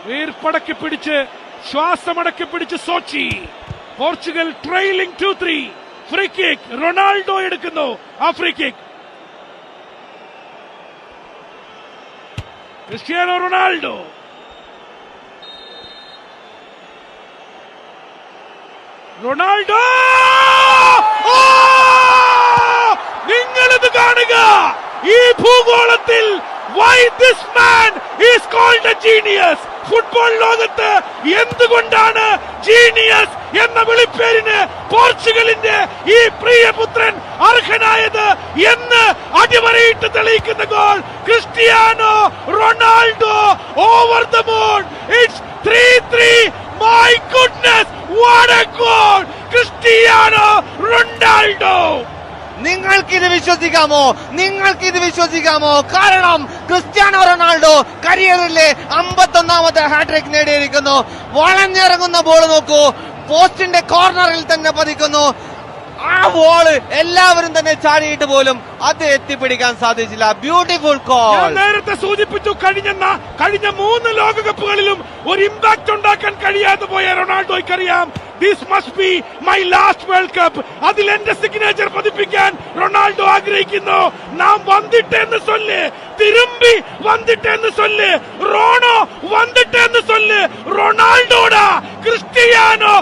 വീർപ്പടക്കി പിടിച്ച് ശ്വാസമടക്കി പിടിച്ച് Sochi. Portugal trailing 2-3. Free kick Ronaldo എടുക്കുന്നു. ആ free kick Cristiano Ronaldo. Ronaldo നിങ്ങളിത് കാണുക. ഈ ഭൂഗോളത്തിൽ why this man is called a genius. Football ലോകത്ത് എന്തുകൊണ്ടാണ് ജീനിയസ് എന്ന വിളിപ്പേരിന് പോർച്ചുഗലിന്റെ ഈ പ്രിയപുത്രൻ അർഹനായത് എന്ന് അടിവരയിട്ട് തെളിയിക്കുന്ന goal Cristiano Ronaldo. Over the moon. It's 3-3. My goodness, what a goal! Cristiano Ronaldo. നിങ്ങൾക്കിത് വിശ്വസിക്കാമോ? കാരണം ക്രിസ്ത്യാനോ റൊണാൾഡോ കരിയറിലെ 51ാമത്തെ ഹാട്രിക് നേടിയിരിക്കുന്നു. വളഞ്ഞിറങ്ങുന്ന ബോൾ നോക്കൂ, പോസ്റ്റിന്റെ കോർണറിൽ തന്നെ പതിക്കുന്നു. ആ ബോള് എല്ലാവരും തന്നെ ചാടിയിട്ട് പോലും അത് എത്തിപ്പിടിക്കാൻ സാധിച്ചില്ല. Beautiful call. നേരത്തെ സൂചിപ്പിച്ചു, കഴിഞ്ഞ 3 ലോകകപ്പുകളിലും ഒരു ഇമ്പാക്ട് ഉണ്ടാക്കാൻ കഴിയാതെ പോയ റൊണാൾഡോയ്ക്കറിയാം this must be my last world cup. അതിൽ എന്റെ സിഗ്നേച്ചർ പതിപ്പിക്കാൻ റൊണാൾഡോ ആഗ്രഹിക്കുന്നു. നാം വന്നിട്ടെന്ന് ചൊല്ല്, തിരുമ്പി വന്നിട്ടെന്ന് ചൊല്ല്, റോണോ വന്നിട്ടെന്ന് ചൊല്ല്. റൊണാൾഡോടാ ക്രിസ്ത്യാനോ